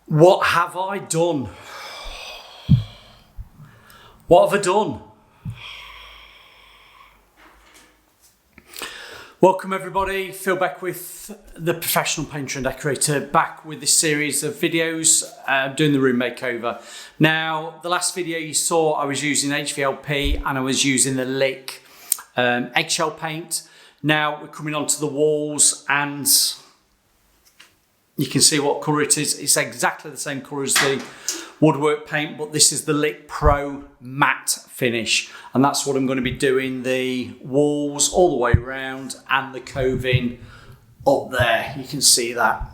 What have I done? What have I done? Welcome everybody, Phil Beckwith, the professional painter and decorator, back with this series of videos doing the room makeover. Now, the last video you saw, I was using HVLP and I was using the Lick eggshell paint. Now we're coming onto the walls and you can see what colour it is. It's exactly the same colour as the woodwork paint, but this is the Lick Pro matte finish. And that's what I'm going to be doing the walls all the way around and the coving up there. You can see that.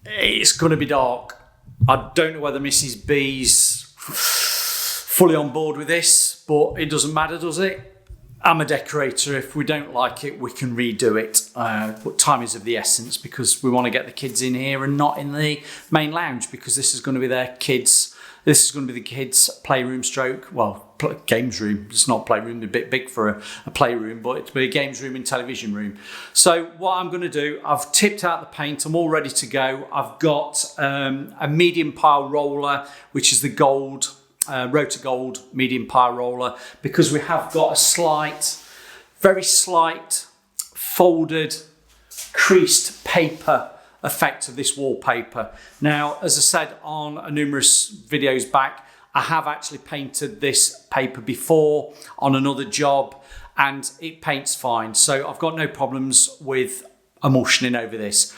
It's going to be dark. I don't know whether Mrs. B's fully on board with this, but it doesn't matter, does it? I'm a decorator. If we don't like it, we can redo it. But time is of the essence because we want to get the kids in here and not in the main lounge, because this is going to be their kids. This is going to be the kids' playroom stroke, well, games room. It's not playroom, they're a bit big for a playroom, but it'll be a games room and television room. So what I'm going to do, I've tipped out the paint, I'm all ready to go. I've got a medium pile roller, which is the gold, Rota Gold medium pile roller, because we have got a slight, very slight folded creased paper effect of this wallpaper. Now, as I said on a numerous videos back, I have actually painted this paper before on another job and it paints fine. So I've got no problems with emulsioning over this.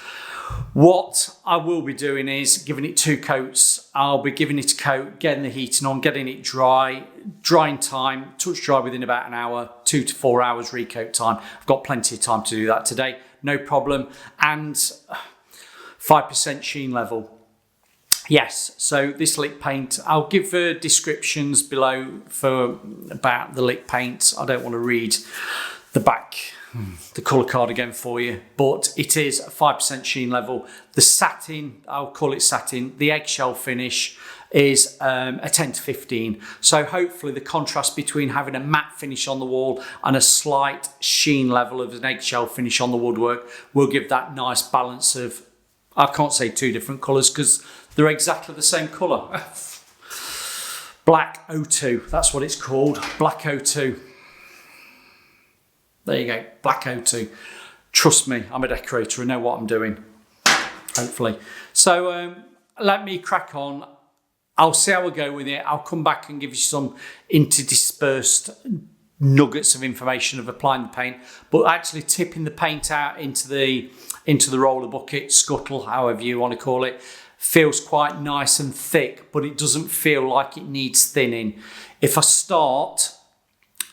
What I will be doing is giving it 2 coats. I'll be giving it a coat, getting the heating on, getting it dry, drying time, touch dry within about an hour, 2 to 4 hours recoat time. I've got plenty of time to do that today, no problem. And 5% sheen level. Yes, so this Lick paint, I'll give descriptions below about the Lick paint. I don't want to read the back, the colour card again for you, but it is a 5% sheen level. The satin, I'll call it satin, the eggshell finish is a 10 to 15. So hopefully the contrast between having a matte finish on the wall and a slight sheen level of an eggshell finish on the woodwork will give that nice balance of, I can't say 2 different colours because they're exactly the same colour. Black O2, that's what it's called, Black O2. There you go, Black O2. Trust me, I'm a decorator, I know what I'm doing, hopefully. So let me crack on. I'll see how we go with it. I'll come back and give you some interdispersed nuggets of information of applying the paint, but actually tipping the paint out into the roller bucket, scuttle, however you want to call it, feels quite nice and thick, but it doesn't feel like it needs thinning. If I start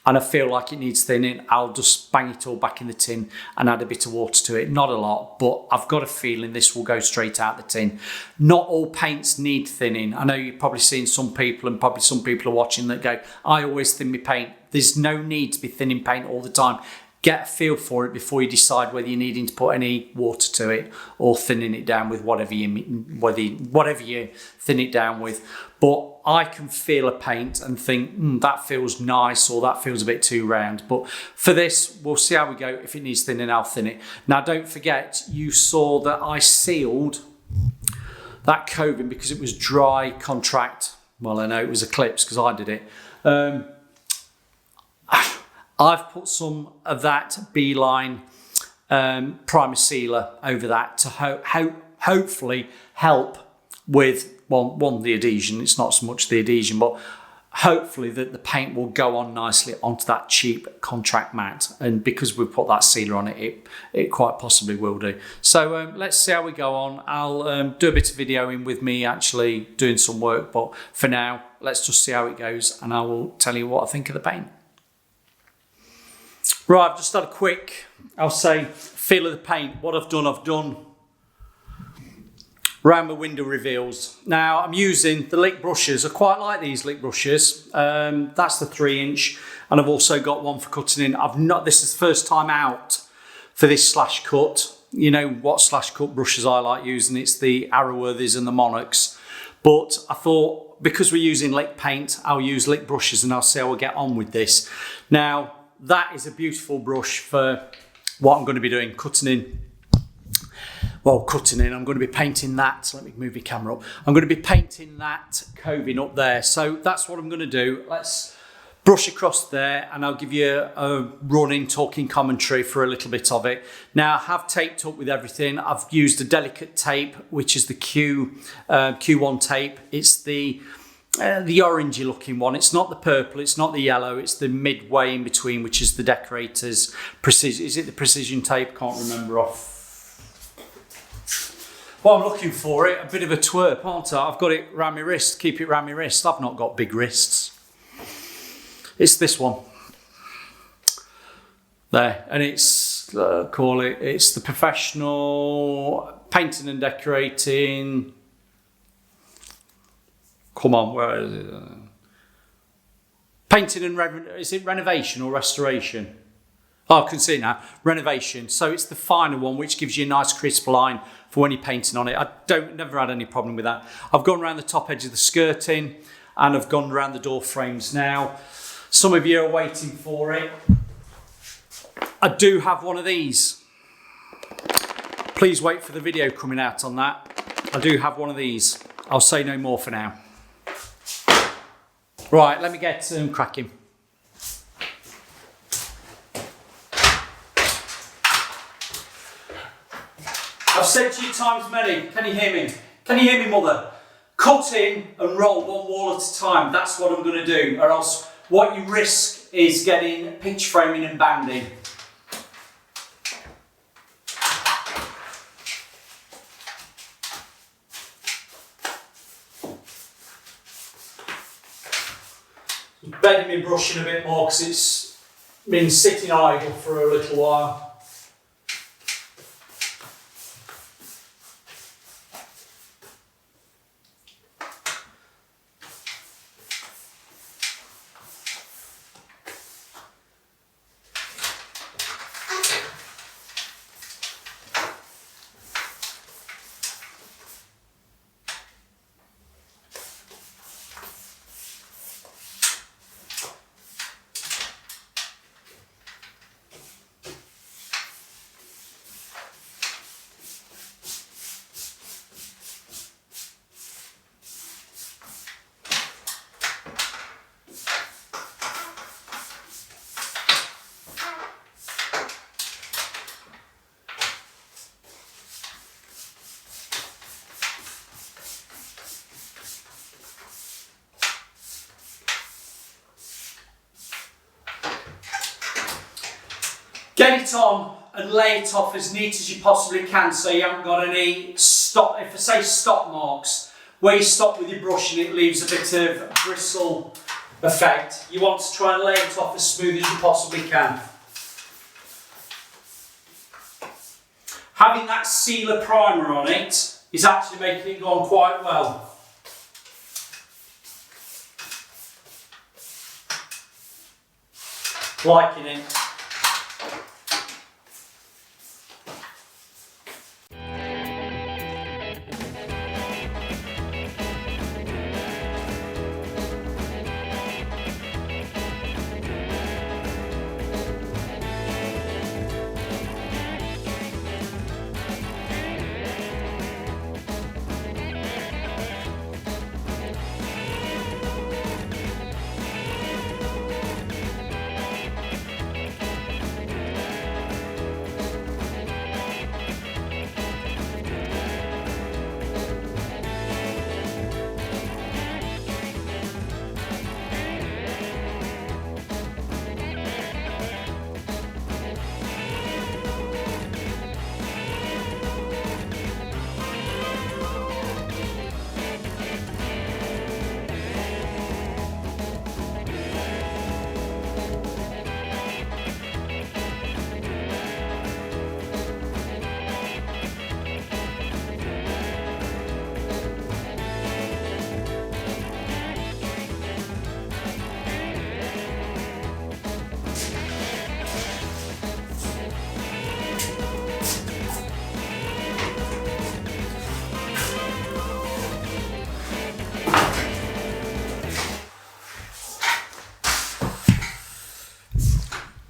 and I feel like it needs thinning, I'll just bang it all back in the tin and add a bit of water to it. Not a lot, but I've got a feeling this will go straight out the tin. Not all paints need thinning. I know you've probably seen some people, and probably some people are watching that go, I always thin my paint. There's no need to be thinning paint all the time. Get a feel for it before you decide whether you're needing to put any water to it or thinning it down with whatever you thin it down with. But I can feel a paint and think, that feels nice, or that feels a bit too round. But for this, we'll see how we go. If it needs thinning, I'll thin it. Now, don't forget, you saw that I sealed that coving because it was dry contract. Well, I know it was Eclipse because I did it. I've put some of that Beeline primer sealer over that to hopefully help with, well, the adhesion. It's not so much the adhesion, but hopefully that the paint will go on nicely onto that cheap contract matte. And because we've put that sealer on it, it quite possibly will do. So let's see how we go on. I'll do a bit of videoing with me actually doing some work, but for now, let's just see how it goes and I will tell you what I think of the paint. Right, I've just had a quick, I'll say, feel of the paint. What I've done around my window reveals. Now, I'm using the Lick brushes. I quite like these Lick brushes. That's the 3-inch, and I've also got one for cutting in. This is the first time out for this slash cut. You know what slash cut brushes I like using. It's the Arrowworthies and the Monarchs. But I thought, because we're using Lick paint, I'll use Lick brushes and I'll see how we get on with this. Now, that is a beautiful brush for what I'm going to be doing, cutting in well, cutting in, I'm going to be painting that. Let me move my camera up. I'm going to be painting that coving up there. So that's what I'm going to do. Let's brush across there and I'll give you a running talking commentary for a little bit of it. Now I have taped up with everything. I've used a delicate tape, which is the Q1 tape. It's the orangey looking one. It's not the purple, it's not the yellow, it's the midway in between, which is the Decorators Precision. Is it the Precision tape? Can't remember off. Well, I'm looking for it. A bit of a twerp, aren't I? I've got it round my wrist. Keep it round my wrist. I've not got big wrists. It's this one. There. And it's, it's the Professional Painting and Decorating. Come on, where is it? Painting and is it renovation or restoration? Oh, I can see it now. Renovation. So it's the finer one, which gives you a nice crisp line for when you're painting on it. I never had any problem with that. I've gone around the top edge of the skirting and I've gone around the door frames now. Some of you are waiting for it. I do have one of these. Please wait for the video coming out on that. I do have one of these. I'll say no more for now. Right, let me get cracking. I've said to you times many, can you hear me? Can you hear me, mother? Cut in and roll one wall at a time. That's what I'm going to do, or else what you risk is getting pitch framing and banding. Bedding my brushing a bit more because it's been sitting idle for a little while. Get it on and lay it off as neat as you possibly can so you haven't got any stop, if I say stop marks, where you stop with your brush and it leaves a bit of bristle effect. You want to try and lay it off as smooth as you possibly can. Having that sealer primer on it is actually making it go on quite well. Liking it.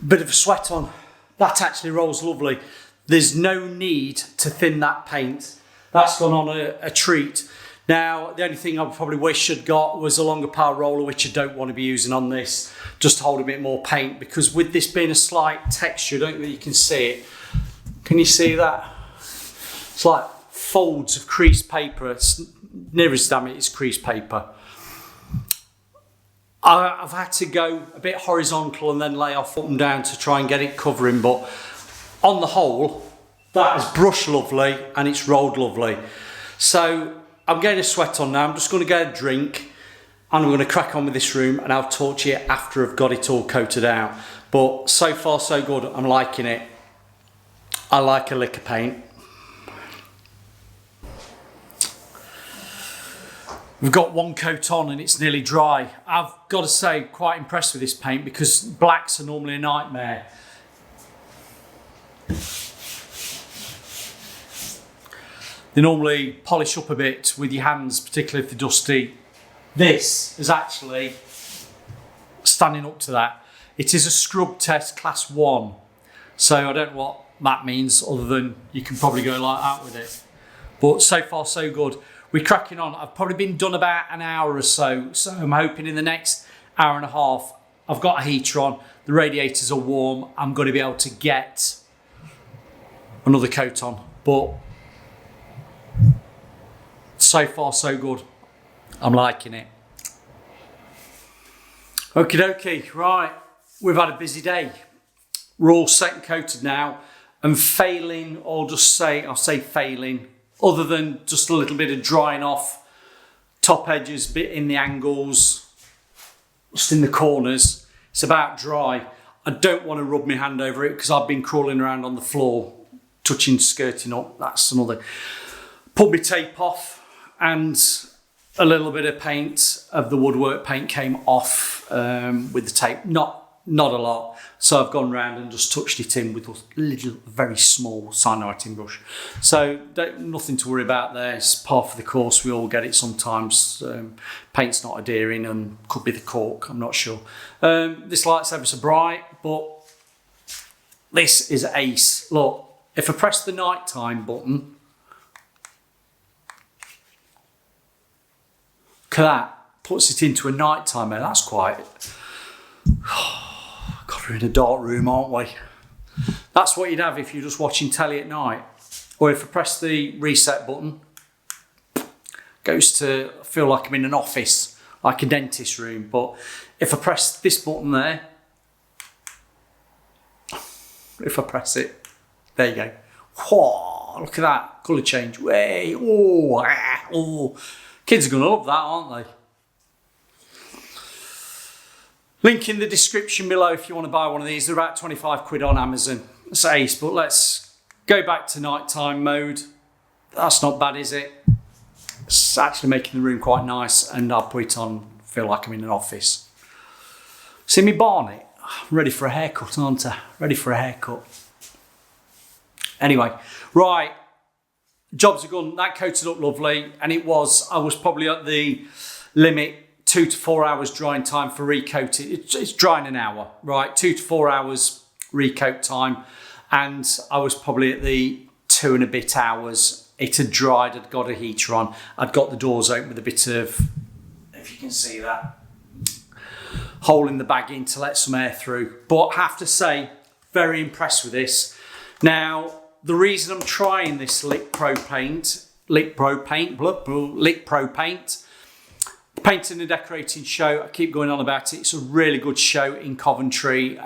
Bit of a sweat on. That actually rolls lovely. There's no need to thin that paint. That's gone on a treat. Now, the only thing I probably wish I'd got was a longer power roller, which I don't want to be using on this, just to hold a bit more paint, because with this being a slight texture, I don't think you can see it. Can you see that? It's like folds of creased paper. It's near as damn it is creased paper. I've had to go a bit horizontal and then lay off up and down to try and get it covering, but on the whole, that is brushed lovely and it's rolled lovely. So I'm getting a sweat on now. I'm just going to get a drink and I'm going to crack on with this room, and I'll talk to you after I've got it all coated out. But so far so good. I'm liking it. I like a lick of paint. We've got one coat on and it's nearly dry. I've got to say, quite impressed with this paint, because blacks are normally a nightmare. They normally polish up a bit with your hands, particularly if they're dusty. This is actually standing up to that. It is a scrub test class 1. So I don't know what that means, other than you can probably go like that with it. But so far so good. We're cracking on. I've probably been done about an hour or so. So I'm hoping in the next hour and a half, I've got a heater on. The radiators are warm. I'm going to be able to get another coat on. But so far so good. I'm liking it. Okie dokie, right, we've had a busy day. We're all set and coated now, and failing, or just say, I'll say failing, other than just a little bit of drying off top edges, bit in the angles, just in the corners. It's about dry. I don't want to rub my hand over it because I've been crawling around on the floor, touching, skirting up. That's another. Put my tape off, and a little bit of paint of the woodwork paint came off with the tape. Not a lot. So I've gone round and just touched it in with a little, very small cyanide brush. So nothing to worry about there. It's part of the course. We all get it sometimes. Paint's not adhering, and could be the cork. I'm not sure. This light's ever so bright, but this is ace. Look, if I press the nighttime button, look at that, puts it into a nighttime mode. That's quite. God, we're in a dark room, aren't we? That's what you'd have if you're just watching telly at night. Or if I press the reset button, goes to, I feel like I'm in an office, like a dentist room. But if I press this button there, if I press it, there you go. Whoa, look at that colour change. Way, oh. Kids are going to love that, aren't they? Link in the description below if you want to buy one of these. They're about 25 quid on Amazon. That's ace, but let's go back to nighttime mode. That's not bad, is it? It's actually making the room quite nice, and I'll put it on, feel like I'm in an office. See me barnet? I'm ready for a haircut, aren't I? Ready for a haircut. Anyway, right. Jobs are gone. That coated up lovely, and I was probably at the limit, 2 to 4 hours drying time for recoating. It's drying an hour, right? 2 to 4 hours recoat time, and I was probably at the 2 and a bit hours. It had dried. I'd got a heater on. I'd got the doors open with a bit of, if you can see that, hole in the bagging to let some air through. But I have to say, very impressed with this. Now, the reason I'm trying this Lick Pro paint, Painting and Decorating show, I keep going on about it. It's a really good show in Coventry,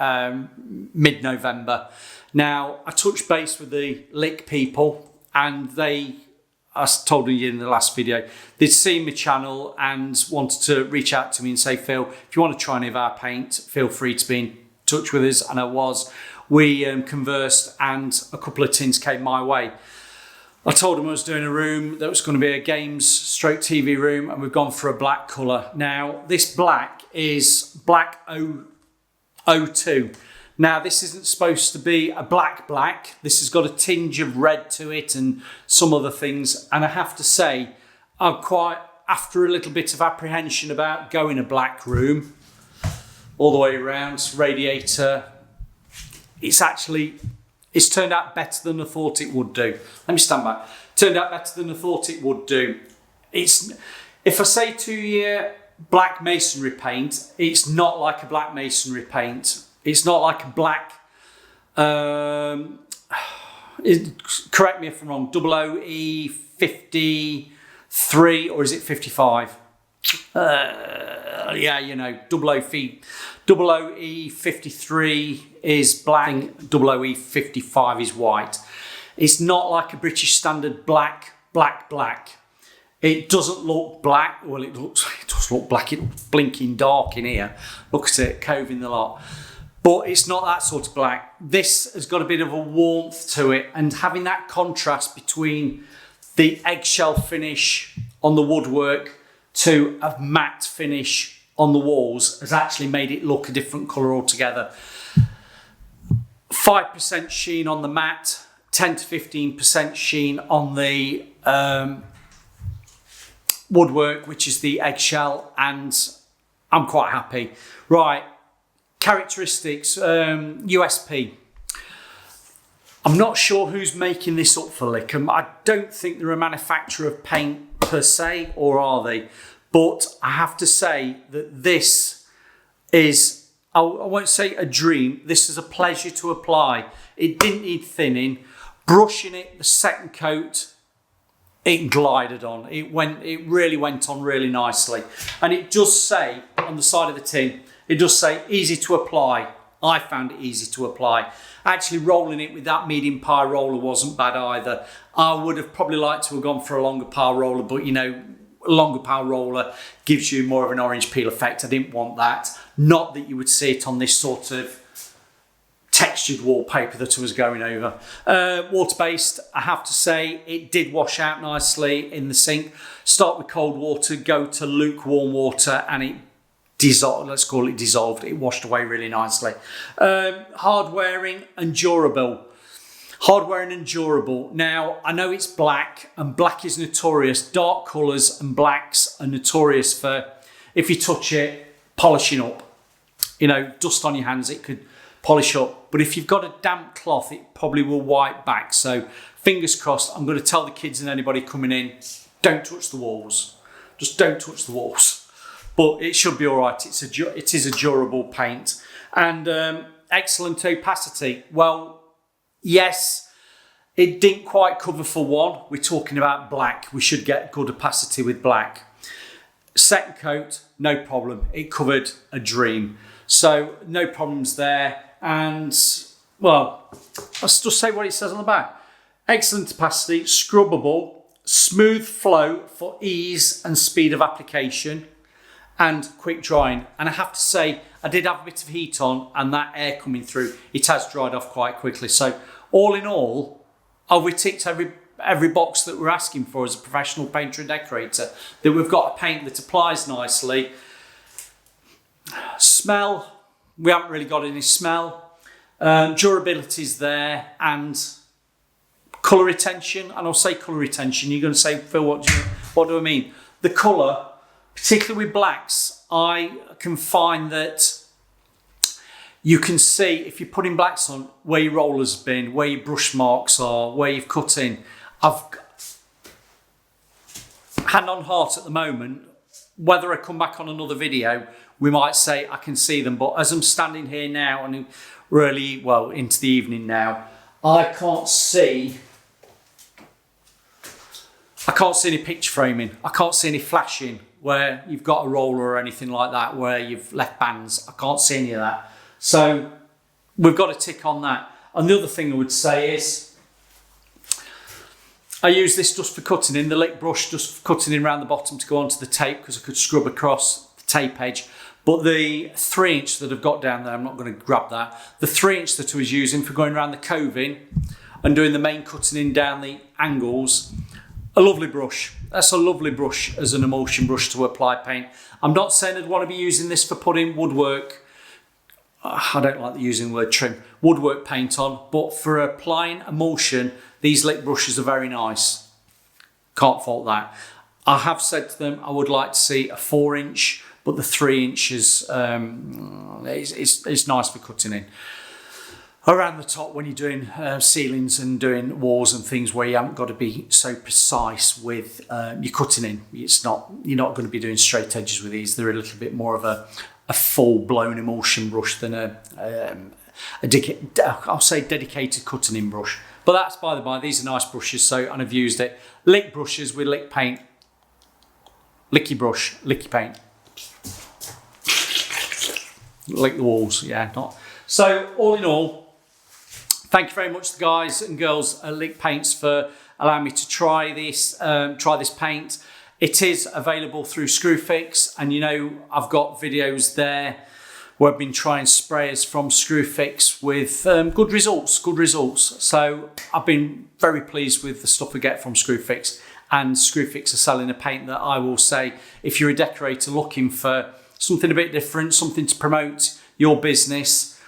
mid-November. Now, I touched base with the Lick people, and I told you in the last video, they'd seen my channel and wanted to reach out to me and say, Phil, if you want to try any of our paint, feel free to be in touch with us. And I was. We conversed, and a couple of tins came my way. I told them I was doing a room that was going to be a games stroke TV room, and we've gone for a black colour. Now, this black is black 02. Now, this isn't supposed to be a black. This has got a tinge of red to it and some other things. And I have to say, I'm quite, after a little bit of apprehension about going a black room, all the way around, radiator, it's actually It's turned out better than I thought it would do. Let me stand back. Turned out better than I thought it would do. If I say to you black masonry paint, it's not like a black masonry paint. It's not like a black, correct me if I'm wrong, 00E53, or is it 55? Yeah, you know, 00E53 is black, 00E55 is white. It's not like a British standard black. It doesn't look black. Well, it does look black. It looks blinking dark in here. Look at it, coving the lot. But it's not that sort of black. This has got a bit of a warmth to it, and having that contrast between the eggshell finish on the woodwork to a matte finish on the walls has actually made it look a different colour altogether. 5% sheen on the matte, 10 to 15% sheen on the woodwork, which is the eggshell, and I'm quite happy. Right, characteristics, USP. I'm not sure who's making this up for Lickham. I don't think they're a manufacturer of paint per se, or are they? But I have to say that this is, I won't say a dream, this is a pleasure to apply. It didn't need thinning. Brushing it, the second coat, it glided on. It really went on really nicely. And it does say on the side of the tin, it does say easy to apply. I found it easy to apply. Actually rolling it with that medium power roller wasn't bad either. I would have probably liked to have gone for a longer power roller, but you know, a longer power roller gives you more of an orange peel effect. I didn't want that. Not that you would see it on this sort of textured wallpaper that I was going over. Water-based, I have to say, it did wash out nicely in the sink. Start with cold water, go to lukewarm water, and it dissolved. Let's call it dissolved. It washed away really nicely. Hard wearing and durable. Hard wearing and durable. Now, I know it's black, and black is notorious. Dark colours and blacks are notorious for, if you touch it, polishing up. You know, dust on your hands, it could polish up. But if you've got a damp cloth, it probably will wipe back. So fingers crossed. I'm going to tell the kids and anybody coming in, don't touch the walls. Just don't touch the walls. But it should be all right. It is a durable paint. And excellent opacity. Well, yes, it didn't quite cover for one. We're talking about black. We should get good opacity with black. Second coat, no problem. It covered a dream. So no problems there. And, well, let's just say what it says on the back. Excellent opacity, scrubbable, smooth flow for ease and speed of application, and quick drying. And I have to say, I did have a bit of heat on, and that air coming through, it has dried off quite quickly. So all in all, we ticked every box that we're asking for as a professional painter and decorator. That we've got a paint that applies nicely. Smell, we haven't really got any smell. Durability's there, and colour retention. And I'll say colour retention. You're going to say, Phil, what do I mean? The colour, particularly with blacks, I can find that you can see, if you're putting blacks on, where your roller's been, where your brush marks are, where you've cut in. I've hand on heart at the moment, whether I come back on another video, we might say I can see them. But as I'm standing here now, and really, well, into the evening now, I can't see any picture framing. I can't see any flashing where you've got a roller or anything like that, where you've left bands. I can't see any of that. So we've got to tick on that. And the other thing I would say is, I use this just for cutting in, the lick brush just for cutting in around the bottom to go onto the tape, because I could scrub across the tape edge. But the 3-inch that I've got down there, I'm not going to grab that. The 3-inch that I was using for going around the coving and doing the main cutting in down the angles, a lovely brush. That's a lovely brush as an emulsion brush to apply paint. I'm not saying I'd want to be using this for putting woodwork, I don't like using the word trim, woodwork paint on, but for applying emulsion, these lick brushes are very nice. Can't fault that. I have said to them I would like to see a 4-inch, but the 3 inches is nice for cutting in. around the top when you're doing ceilings and doing walls and things where you haven't got to be so precise with your cutting in. You're not going to be doing straight edges with these. They're a little bit more of a full-blown emulsion brush than I'll say dedicated cutting in brush. But that's by the by. These are nice brushes, so and I've used it. Lick brushes with lick paint. Licky brush, licky paint. Lick the walls, yeah. Not. So all in all, thank you very much, the guys and girls at Lick Paints, for allowing me to try this paint. It is available through Screwfix, and you know I've got videos there where I've been trying sprayers from Screwfix with good results. So I've been very pleased with the stuff we get from Screwfix, and Screwfix are selling a paint that I will say, if you're a decorator looking for something a bit different, something to promote your business,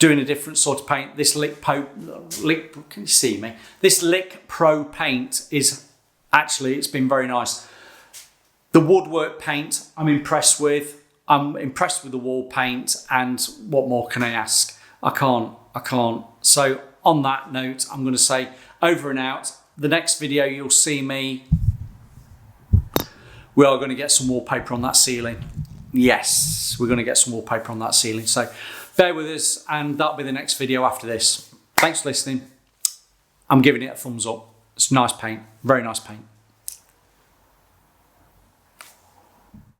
doing a different sort of paint, this can you see me? This Lick Pro paint is actually, it's been very nice. The woodwork paint I'm impressed with. I'm impressed with the wall paint, and what more can I ask? I can't. So on that note, I'm going to say over and out. The next video you'll see me, we are going to get some wallpaper on that ceiling. Yes, we're going to get some wallpaper on that ceiling. So bear with us, and that'll be the next video after this. Thanks for listening. I'm giving it a thumbs up. It's nice paint, very nice paint.